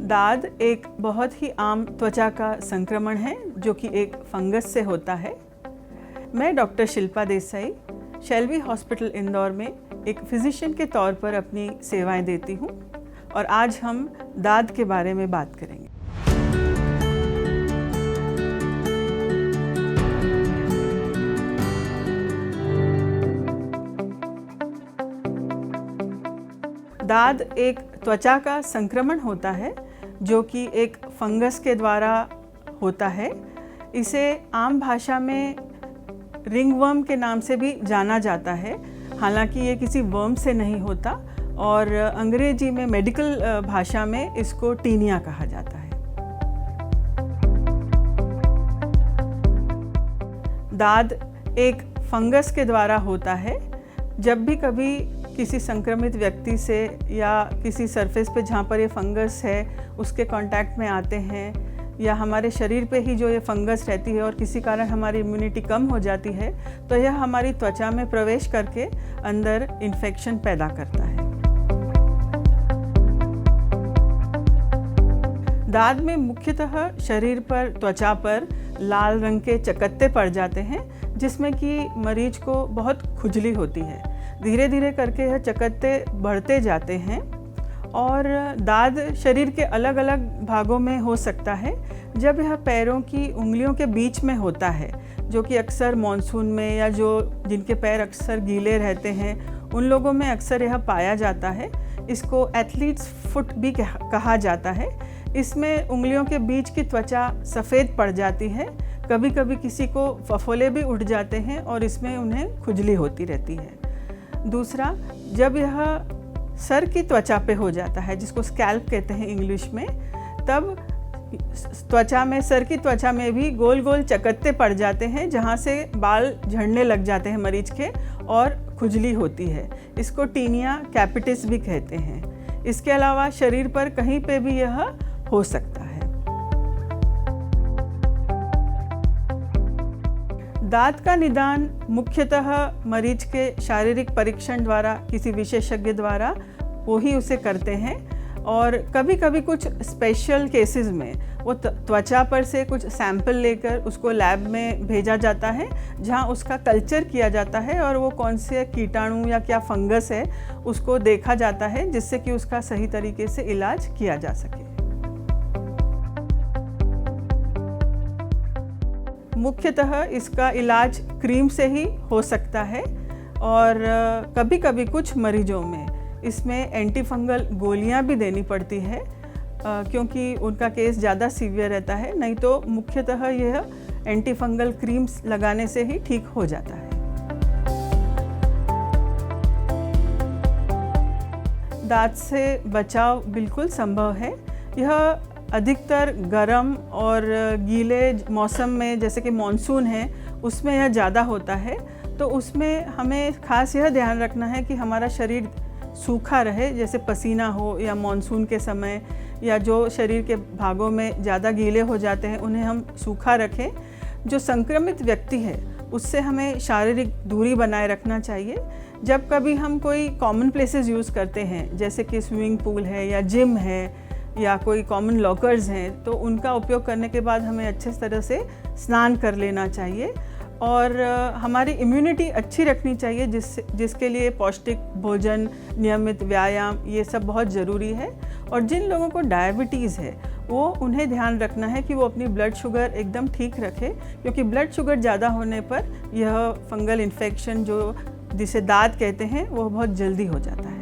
दाद एक बहुत ही आम त्वचा का संक्रमण है जो कि एक फंगस से होता है। मैं डॉक्टर शिल्पा देसाई शेल्वी हॉस्पिटल इंदौर में एक फिजिशियन के तौर पर अपनी सेवाएं देती हूं और आज हम दाद के बारे में बात करेंगे। दाद एक त्वचा का संक्रमण होता है जो कि एक फंगस के द्वारा होता है। इसे आम भाषा में रिंगवर्म के नाम से भी जाना जाता है, हालांकि ये किसी वर्म से नहीं होता और अंग्रेजी में मेडिकल भाषा में इसको टीनिया कहा जाता है। दाद एक फंगस के द्वारा होता है। जब भी कभी किसी संक्रमित व्यक्ति से या किसी सरफेस पे जहाँ पर ये फंगस है उसके कांटेक्ट में आते हैं या हमारे शरीर पे ही जो ये फंगस रहती है और किसी कारण हमारी इम्यूनिटी कम हो जाती है तो यह हमारी त्वचा में प्रवेश करके अंदर इन्फेक्शन पैदा करता है। दाद में मुख्यतः शरीर पर, त्वचा पर लाल रंग के चकत्ते पड़ जाते हैं जिसमें कि मरीज को बहुत खुजली होती है। धीरे धीरे करके यह चकत्ते बढ़ते जाते हैं और दाद शरीर के अलग अलग भागों में हो सकता है। जब यह पैरों की उंगलियों के बीच में होता है, जो कि अक्सर मानसून में या जिनके पैर अक्सर गीले रहते हैं उन लोगों में अक्सर यह पाया जाता है। इसको एथलीट्स फुट भी कहा जाता है। इसमें उंगलियों के बीच की त्वचा सफ़ेद पड़ जाती है, कभी कभी किसी को फफोले भी उठ जाते हैं और इसमें उन्हें खुजली होती रहती है। दूसरा, जब यह सर की त्वचा पे हो जाता है जिसको स्कैल्प कहते हैं इंग्लिश में, तब त्वचा में, सर की त्वचा में भी गोल गोल चकत्ते पड़ जाते हैं जहाँ से बाल झड़ने लग जाते हैं मरीज के और खुजली होती है। इसको टीनिया कैपिटिस भी कहते हैं। इसके अलावा शरीर पर कहीं पे भी यह हो सकता है। दाद का निदान मुख्यतः मरीज के शारीरिक परीक्षण द्वारा, किसी विशेषज्ञ द्वारा वो ही उसे करते हैं और कभी कभी कुछ स्पेशल केसेस में वो त्वचा पर से कुछ सैंपल लेकर उसको लैब में भेजा जाता है जहां उसका कल्चर किया जाता है और वो कौन से कीटाणु या क्या फंगस है उसको देखा जाता है जिससे कि उसका सही तरीके से इलाज किया जा सके। मुख्यतः इसका इलाज क्रीम से ही हो सकता है और कभी कभी कुछ मरीजों में इसमें एंटीफंगल गोलियां भी देनी पड़ती है क्योंकि उनका केस ज़्यादा सीवियर रहता है, नहीं तो मुख्यतः यह एंटीफंगल क्रीम्स लगाने से ही ठीक हो जाता है। दाद से बचाव बिल्कुल संभव है। यह अधिकतर गर्म और गीले मौसम में, जैसे कि मानसून है, उसमें यह ज़्यादा होता है। तो उसमें हमें खास यह ध्यान रखना है कि हमारा शरीर सूखा रहे, जैसे पसीना हो या मानसून के समय या जो शरीर के भागों में ज़्यादा गीले हो जाते हैं उन्हें हम सूखा रखें। जो संक्रमित व्यक्ति है उससे हमें शारीरिक दूरी बनाए रखना चाहिए। जब कभी हम कोई कॉमन प्लेसेस यूज़ करते हैं, जैसे कि स्विमिंग पूल है या जिम है या कोई कॉमन लॉकर्स हैं, तो उनका उपयोग करने के बाद हमें अच्छे तरह से स्नान कर लेना चाहिए और हमारी इम्यूनिटी अच्छी रखनी चाहिए जिसके लिए पौष्टिक भोजन, नियमित व्यायाम, ये सब बहुत ज़रूरी है। और जिन लोगों को डायबिटीज़ है वो उन्हें ध्यान रखना है कि वो अपनी ब्लड शुगर एकदम ठीक रखें, क्योंकि ब्लड शुगर ज़्यादा होने पर यह फंगल इन्फेक्शन जिसे दाद कहते हैं वो बहुत जल्दी हो जाता है।